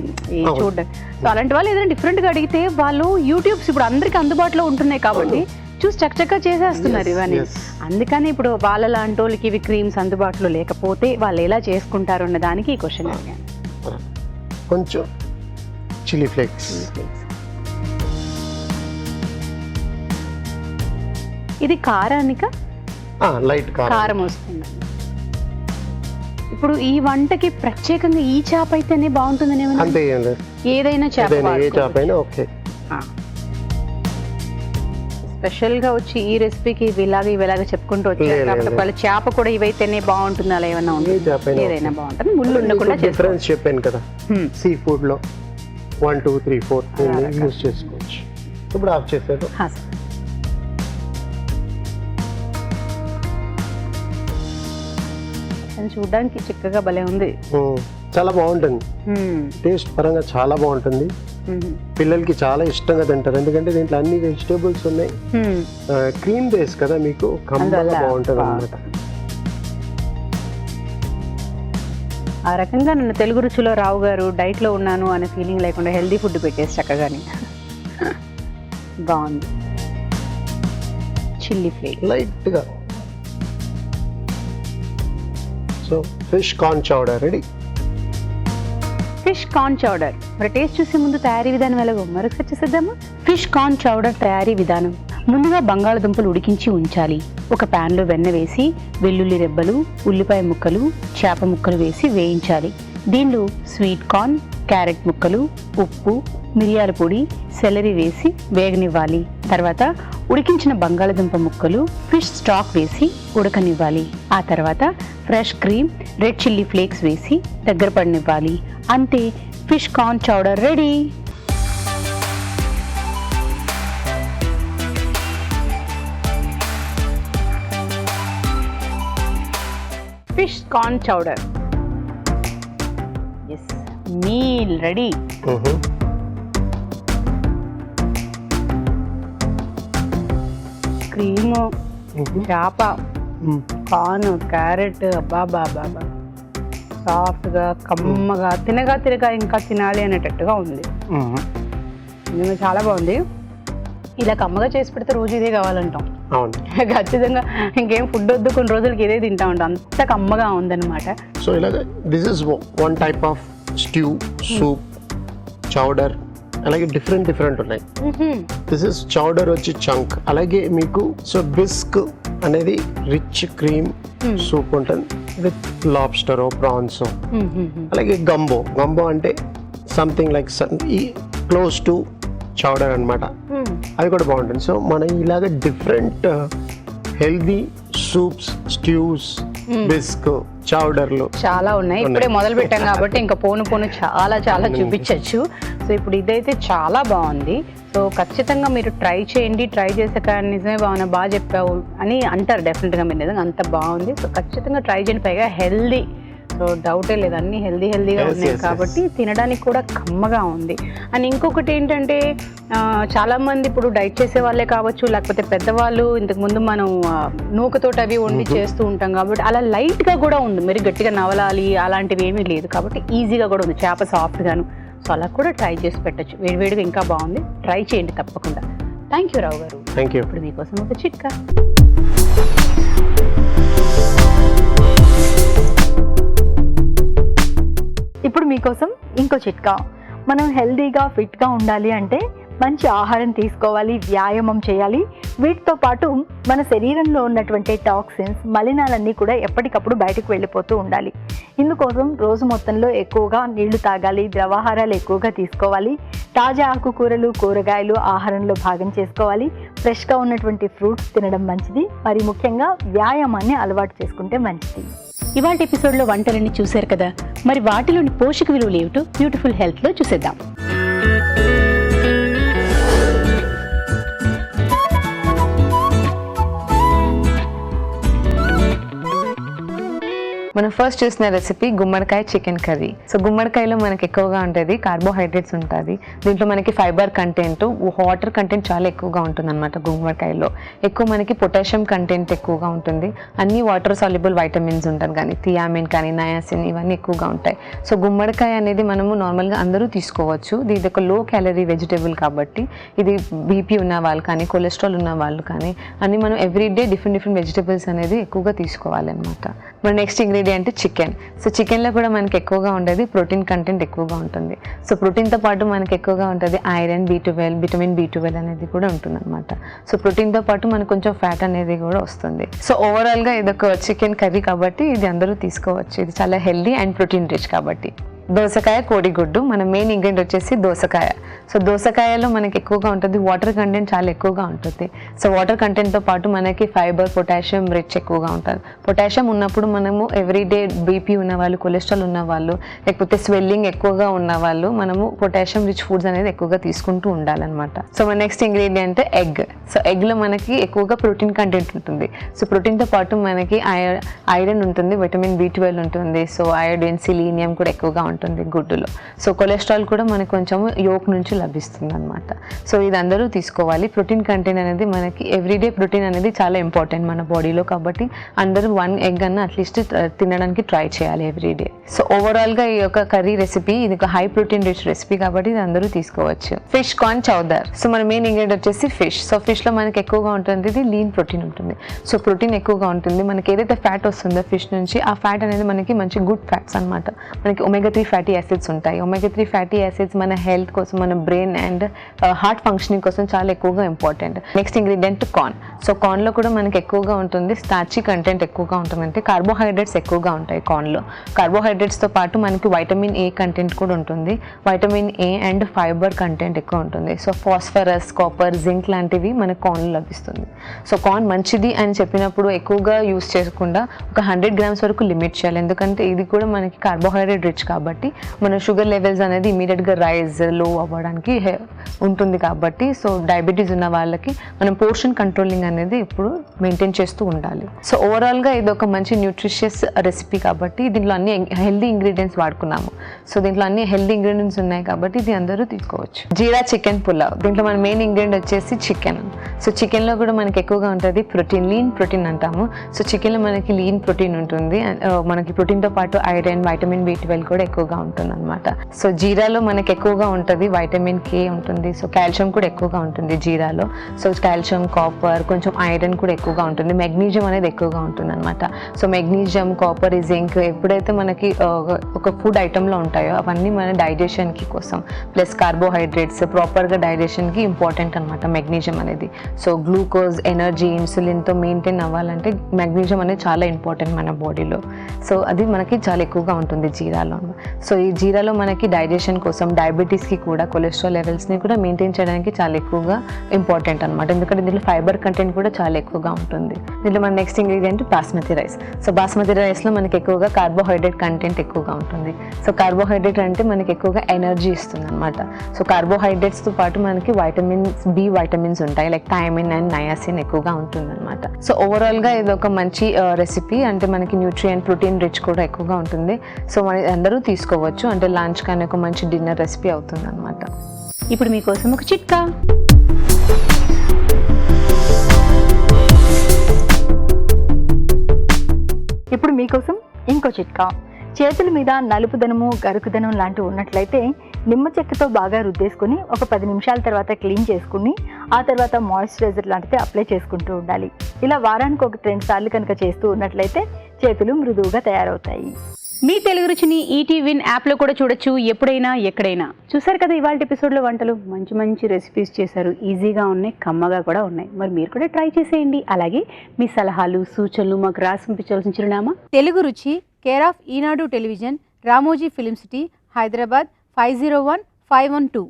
చూడడానికి. సో అలాంటి వాళ్ళు ఏదైనా డిఫరెంట్గా అడిగితే వాళ్ళు యూట్యూబ్స్ ఇప్పుడు అందరికీ అందుబాటులో ఉంటున్నాయి కాబట్టి చూసి చక్కచక్క చేసేస్తున్నారు ఇవన్నీ. అందుకని ఇప్పుడు వాళ్ళ లాంటి వాళ్ళకి ఇవి క్రీమ్స్ అందుబాటులో లేకపోతే వాళ్ళు ఎలా చేసుకుంటారు అన్న దానికి ఈ క్వశ్చన్ అడిగాను. కొంచెం చిల్లీ ఫ్లేక్స్, ఇది కారానిక లైట్ కారం. కారం వస్తుంది. ఇప్పుడు ఈ వంటకి ప్రత్యేకంగా ఈ చేప అయితేనే బాగుంటుందని ఏమన్నా? అంతే ఏం లేదు, ఏదైనా చేప ఏ వాడుకోవచ్చు. చేప అయినా ఓకే. స్పెషల్ గా వచ్చి ఈ రెసిపీకి ఇలాగ చెప్పుకుంటూ వచ్చారు కాబట్టి వాళ్ళ చేప కూడా ఇవైతేనే బాగుంటుంది అలా ఏమన్నా ఉంది? ఏ చేప అయినా ఏదైనా బాగుంటుంది, ముళ్ళు ఉండకుండా డిఫరెన్స్ చెప్పాను కదా. సీ ఫుడ్ లో 1 2 3 4 యూస్ చేసుకోవచ్చు. ఇప్పుడు ఆఫ్ చేసేది. చూడడానికి చిక్కగా భలే ఉంది. చాలా బాగుంటుంది, టేస్ట్ పరంగా చాలా బాగుంటుంది. పిల్లలకి చాలా ఇష్టంగా తింటారు, ఎందుకంటే దీంట్లో అన్ని వెజిటేబుల్స్ ఉన్నాయి. క్రీమ్ బేస్ కదా, మీకు కమ్మగా బాగుంటుంది అన్నమాట. ఆ రకంగా నన్ను తెలుగు రుచిలో రావు గారు డైట్ లో ఉన్నాను అనే ఫీలింగ్ లేకుండా హెల్దీ ఫుడ్ పెట్టేసి చక్కగాని బాగుంది. చిల్లీ ఫ్లేక్ లైట్ గా. So fish corn chowder ready. Fish corn chowder. మరి టేస్ట్ చూసే ముందు తయారీ విధానం ఎలాగో మరొకసారి చూసేద్దామా? ఫిష్ కార్న్ చౌడర్ తయారీ విధానం. ముందుగా బంగాళదుంపలు ఉడికించి ఉంచాలి. ఒక ప్యాన్లో వెన్న వేసి వెల్లుల్లి రెబ్బలు, ఉల్లిపాయ ముక్కలు, చేప ముక్కలు వేసి వేయించాలి. దీనిలో స్వీట్ కార్న్, క్యారెట్ ముక్కలు, ఉప్పు, మిరియాల పొడి, సెలరీ వేసి వేగనివ్వాలి. తర్వాత ఉడికించిన బంగాళదుంప ముక్కలు, ఫిష్ స్టాక్ వేసి ఉడకనివ్వాలి. ఆ తర్వాత fresh cream, red chilli flakes వేసి దగ్గర పడనివ్వాలి. అంతే, fish corn chowder ready. Fish corn chowder. Yes, meal ready. Cream, చేప, కార్న్, క్యారెట్, బాబా సాఫ్ట్గా కమ్మగా తినగా ఇంకా తినాలి అనేటట్టుగా ఉంది. చాలా బాగుంది. ఇలా కమ్మగా చేసి పెడితే రోజు ఇదే కావాలంటాం. ఖచ్చితంగా ఇంకేం ఫుడ్ వద్దు, కొన్ని రోజులకి ఇదే తింటా ఉంటాం, అంత కమ్మగా ఉందన్నమాట. సో ఇలాగ this is one type of stew, soup, chowder, అలాగే డిఫరెంట్ ఉన్నాయి. దిస్ ఇస్ చౌడర్ వచ్చి చంక్. అలాగే మీకు సో బిస్క్ అనేది రిచ్ క్రీమ్ సూప్ ఉంటుంది విత్ లాబ్స్టర్, ప్రాన్స్. అలాగే గంబో అంటే something like close to chowder అన్నమాట. అది కూడా బాగుంటుంది. సో మనం ఇలాగ different healthy soups, stews, bisque, చౌడర్లు చాలా ఉన్నాయి. ఇప్పుడే మొదలు పెట్టాం కాబట్టి ఇంకా పోను చాలా చూపించచ్చు. సో ఇప్పుడు ఇదైతే చాలా బాగుంది. సో ఖచ్చితంగా మీరు ట్రై చేయండి. ట్రై చేసాక నిజమే బాగా చెప్పావు అని అంటారు డెఫినెట్గా మీరు, నిజంగా అంత బాగుంది. సో ఖచ్చితంగా ట్రై చేయండి. పైగా హెల్దీ, సో డౌటే లేదు, అన్ని హెల్దీగా ఉన్నాయి కాబట్టి తినడానికి కూడా కమ్మగా ఉంది. అండ్ ఇంకొకటి ఏంటంటే చాలామంది ఇప్పుడు డైట్ చేసే వాళ్ళే కావచ్చు, లేకపోతే పెద్దవాళ్ళు ఇంతకుముందు మనం నూకతోటి అవి వండి చేస్తూ ఉంటాం కాబట్టి అలా లైట్గా కూడా ఉంది. మరి గట్టిగా నవలాలి అలాంటివి ఏమీ లేదు కాబట్టి ఈజీగా కూడా ఉంది. చేప సాఫ్ట్గాను. సో అలా కూడా ట్రై చేసి పెట్టచ్చు. వేడివేడిగా ఇంకా బాగుంది. ట్రై చేయండి తప్పకుండా. థ్యాంక్ యూ రావు గారు. Thank you. ఇప్పుడు మీకోసం ఒక చిట్కా. ఇప్పుడు మీకోసం ఇంకో చిట్కా. మనం హెల్దీగా ఫిట్గా ఉండాలి అంటే మంచి ఆహారం తీసుకోవాలి, వ్యాయామం చేయాలి. వీటితో పాటు మన శరీరంలో ఉన్నటువంటి టాక్సిన్స్, మలినాలన్నీ కూడా ఎప్పటికప్పుడు బయటకు వెళ్ళిపోతూ ఉండాలి. ఇందుకోసం రోజు మొత్తంలో ఎక్కువగా నీళ్లు తాగాలి, ద్రవాహారాలు ఎక్కువగా తీసుకోవాలి, తాజా ఆకుకూరలు, కూరగాయలు ఆహారంలో భాగం చేసుకోవాలి, ఫ్రెష్గా ఉన్నటువంటి ఫ్రూట్స్ తినడం మంచిది. మరి ముఖ్యంగా వ్యాయామాన్ని అలవాటు చేసుకుంటే మంచిది. ఇవాళ ఎపిసోడ్లో వంటలన్నీ చూశారు కదా, మరి వాటిలోని పోషక విలువలు ఏమిటో బ్యూటిఫుల్ హెల్త్లో చూసేద్దాం. మనం ఫస్ట్ చూసిన రెసిపీ గుమ్మడికాయ చికెన్ కర్రీ. సో గుమ్మడికాయలో మనకి ఎక్కువగా ఉంటుంది కార్బోహైడ్రేట్స్ ఉంటుంది. దీంట్లో మనకి ఫైబర్ కంటెంట్, వాటర్ కంటెంట్ చాలా ఎక్కువగా ఉంటుంది అనమాట. గుమ్మడికాయలో ఎక్కువ మనకి పొటాషియం కంటెంట్ ఎక్కువగా ఉంటుంది. అన్ని వాటర్ సాల్యుబుల్ వైటమిన్స్ ఉంటుంది, కానీ థియామిన్ కానీ నయాసిన్ ఇవన్నీ ఎక్కువగా ఉంటాయి. సో గుమ్మడికాయ అనేది మనము నార్మల్గా అందరూ తీసుకోవచ్చు. ఇది ఒక లో క్యాలరీ వెజిటేబుల్ కాబట్టి ఇది బీపీ ఉన్న వాళ్ళు కానీ, కొలెస్ట్రాల్ ఉన్న వాళ్ళు కానీ అన్ని మనం ఎవ్రీడే డిఫరెంట్ వెజిటేబుల్స్ అనేది ఎక్కువగా తీసుకోవాలన్నమాట. మన next ingredient ingredient chicken. So చికెన్లో కూడా మనకి ఎక్కువగా ఉండేది ప్రోటీన్ కంటెంట్ ఎక్కువగా ఉంటుంది. సో ప్రోటీన్తో పాటు మనకి ఎక్కువగా ఉంటుంది ఐరన్, B12, విటమిన్ B12 అనేది కూడా ఉంటుంది అనమాట. సో ప్రోటీన్తో పాటు మనకు కొంచెం ఫ్యాట్ అనేది కూడా వస్తుంది. సో ఓవరాల్గా ఇది ఒక చికెన్ కర్రీ కాబట్టి ఇది అందరూ తీసుకోవచ్చు. ఇది చాలా హెల్దీ అండ్ ప్రోటీన్ రిచ్ కాబట్టి. దోసకాయ, కోడిగుడ్డు, మన మెయిన్ ఇంగ్రీడియంట్ వచ్చేసి దోసకాయ. సో దోసకాయలో మనకి ఎక్కువగా ఉంటుంది వాటర్ కంటెంట్ చాలా ఎక్కువగా ఉంటుంది. సో వాటర్ కంటెంట్తో పాటు మనకి ఫైబర్, పొటాషియం రిచ్ ఎక్కువగా ఉంటుంది. పొటాషియం ఉన్నప్పుడు మనము ఎవ్రీడే బీపీ ఉన్నవాళ్ళు, కొలెస్ట్రాల్ ఉన్నవాళ్ళు, లేకపోతే స్వెల్లింగ్ ఎక్కువగా ఉన్నవాళ్ళు మనము పొటాషియం రిచ్ ఫుడ్స్ అనేది ఎక్కువగా తీసుకుంటూ ఉండాలన్నమాట. సో మన నెక్స్ట్ ఇంగ్రీడియంట్ ఎగ్. సో ఎగ్లో మనకి ఎక్కువగా ప్రోటీన్ కంటెంట్ ఉంటుంది. సో ప్రోటీన్తో పాటు మనకి ఐరన్ ఉంటుంది, విటమిన్ B12 ఉంటుంది. సో అయోడిన్, సిలీనియం కూడా ఎక్కువగా ఉంటుంది గుడ్డులో. సో కొలెస్ట్రాల్ కూడా మనకి కొంచెం యోక్ నుంచి లభిస్తుంది అనమాట. సో ఇది అందరూ తీసుకోవాలి. ప్రోటీన్ కంటెంట్ అనేది మనకి ఎవ్రీడే ప్రోటీన్ అనేది చాలా ఇంపార్టెంట్ మన బాడీలో కాబట్టి అందరూ 1 ఎగ్ అన్న అట్లీస్ట్ తినడానికి ట్రై చేయాలి ఎవ్రీడే. సో ఓవరాల్గా ఈ యొక్క కర్రీ రెసిపీ ఇది ఒక హై ప్రోటీన్ రిచ్ రెసిపీ కాబట్టి ఇది అందరూ తీసుకోవచ్చు. Fish corn చౌదర్. సో మన మెయిన్ ఇంగ్రీడియంట్ వచ్చేసి ఫిష్. సో ఫిష్లో మనకి ఎక్కువగా ఉంటుంది ఇది లీన్ ప్రోటీన్ ఉంటుంది. సో ప్రోటీన్ ఎక్కువగా ఉంటుంది. మనకి ఏదైతే ఫ్యాట్ వస్తుందో ఫిష్ నుంచి ఆ ఫ్యాట్ అనేది మనకి మంచి గుడ్ ఫ్యాట్స్ అనమాట. మనకి ఒమేగా-3 ఫ్యాటీ యాసిడ్స్ ఉంటాయి. ఒమేగా-3 ఫ్యాటీ యాసిడ్స్ మన హెల్త్ కోసం, మన బ్రెయిన్ అండ్ హార్ట్ ఫంక్షనింగ్ కోసం చాలా ఎక్కువగా important. Next ingredient corn. So కార్న్లో కూడా మనకి ఎక్కువగా ఉంటుంది స్టార్చీ కంటెంట్ ఎక్కువగా ఉంటుంది. అంటే కార్బోహైడ్రేట్స్ ఎక్కువగా ఉంటాయి కార్న్లో. కార్బోహైడ్రేట్స్తో పాటు మనకి వైటమిన్ ఏ కంటెంట్ కూడా ఉంటుంది. Vitamin A and fibre content ఎక్కువ ఉంటుంది. సో ఫాస్ఫరస్, కాపర్, జింక్ లాంటివి మనకి కార్న్లో లభిస్తుంది. సో కార్న్ మంచిది అని చెప్పినప్పుడు ఎక్కువగా యూస్ చేయకుండా ఒక 100 గ్రామ్స్ వరకు లిమిట్ చేయాలి. ఎందుకంటే ఇది కూడా మనకి కార్బోహైడ్రేట్ రిచ్ కాబట్టి మన షుగర్ లెవెల్స్ అనేది ఇమీడియట్గా లో అవ్వడానికి ఉంటుంది కాబట్టి సో డయాబెటీస్ ఉన్న వాళ్ళకి మనం పోర్షన్ కంట్రోలింగ్ అనేది ఇప్పుడు మెయింటైన్ చేస్తూ ఉండాలి. సో ఓవరాల్గా ఇది ఒక మంచి న్యూట్రిషియస్ రెసిపీ కాబట్టి దీంట్లో అన్ని హెల్దీ ఇంగ్రీడియంట్స్ వాడుకున్నాము. సో దీంట్లో అన్ని హెల్దీ ఇంగ్రీడియంట్స్ ఉన్నాయి కాబట్టి ఇది అందరూ తీసుకోవచ్చు. జీరా చికెన్ పులావ్. దీంట్లో మన మెయిన్ ఇంగ్రీడియంట్ వచ్చేసి చికెన్. సో చికెన్లో కూడా మనకి ఎక్కువగా ఉంటుంది ప్రోటీన్, లీన్ ప్రోటీన్ అంటాము. సో చికెన్లో మనకి లీన్ ప్రోటీన్ ఉంటుంది. మనకి ప్రోటీన్తో పాటు ఐరన్, వైటమిన్ B12 కూడా ఎక్కువగా ఉంటుంది అనమాట. సో జీరాలో మనకి ఎక్కువగా ఉంటుంది వైటమిన్ K ఉంటుంది. సో కాల్షియం కూడా ఎక్కువగా ఉంటుంది జీరాలో. సో కాల్షియం, కాపర్, కొంచెం ఐరన్ కూడా ఎక్కువగా ఉంటుంది. మెగ్నీషియం అనేది ఎక్కువగా ఉంటుంది అనమాట. సో మెగ్నీషియం, కాపర్, జింక్ ఎప్పుడైతే మనకి ఒక ఫుడ్ ఐటెంలో ఉంటాయో అవన్నీ మన డైజెషన్కి కోసం ప్లస్ కార్బోహైడ్రేట్స్ ప్రాపర్గా డైజెషన్కి ఇంపార్టెంట్ అనమాట మెగ్నీషియం అనేది. సో గ్లూకోజ్, ఎనర్జీ, ఇన్సులిన్తో మెయింటైన్ అవ్వాలంటే మెగ్నీషియం అనేది చాలా ఇంపార్టెంట్ మన బాడీలో. సో అది మనకి చాలా ఎక్కువగా ఉంటుంది జీరాలో. సో ఈ జీరాలో మనకి డైజెషన్ కోసం, డయాబెటీస్కి కూడా, కొలెస్ట్రాల్ లెవెల్స్ని కూడా మెయింటైన్ చేయడానికి చాలా ఎక్కువగా ఇంపార్టెంట్ అనమాట. ఎందుకంటే దీంట్లో ఫైబర్ కంటెంట్ కూడా చాలా ఎక్కువగా ఉంటుంది. దీంట్లో మన next ingredient basmati rice. So basmati రైస్లో మనకి ఎక్కువగా కార్బోహైడ్రేట్ కంటెంట్ ఎక్కువగా ఉంటుంది. సో కార్బోహైడ్రేట్ అంటే మనకి ఎక్కువగా ఎనర్జీ ఇస్తుంది అనమాట. సో కార్బోహైడ్రేట్స్తో పాటు మనకి B వైటమిన్స్ ఉంటాయి లైక్ థైమిన్ అండ్ నయాసిన్ ఎక్కువగా ఉంటుంది అనమాట. సో ఓవరాల్గా ఇది ఒక మంచి రెసిపీ. అంటే మనకి న్యూట్రియంట్, ప్రోటీన్ రిచ్ కూడా ఎక్కువగా ఉంటుంది. సో మన అందరూ తీసుకోవచ్చు. అంటే లంచ్ కానీ ఒక మంచి డిన్నర్ రెసిపీ అవుతుంది అనమాట. ఇప్పుడు మీకోసం ఒక చిట్కా. ఇప్పుడు మీకోసం ఇంకో చిట్కా. చేతుల మీద నలుపుదనము, గరుకుదనం లాంటివి ఉన్నట్లయితే నిమ్మ చెక్కతో బాగా రుద్దేసుకొని ఒక 10 నిమిషాల తర్వాత క్లీన్ చేసుకుని ఆ తర్వాత మాయిశ్చరైజర్ లాంటిది అప్లై చేసుకుంటూ ఉండాలి. ఇలా వారానికి ఒక 2 సార్లు కనుక చేస్తూ ఉన్నట్లయితే చేతులు మృదువుగా తయారవుతాయి. మీ తెలుగు రుచిని ఈటీవిన్ యాప్లో కూడా చూడొచ్చు, ఎప్పుడైనా ఎక్కడైనా. చూసారు కదా ఇవాళ ఎపిసోడ్లో వంటలు. మంచి మంచి రెసిపీస్ చేశారు. ఈజీగా ఉన్నాయి, కమ్మగా కూడా ఉన్నాయి. మరి మీరు కూడా ట్రై చేసేయండి. అలాగే మీ సలహాలు, సూచనలు మాకు రాసి పంపించాల్సిన చిరునామా తెలుగు రుచి, care of Eenadu television, Ramoji film city, Hyderabad 501512.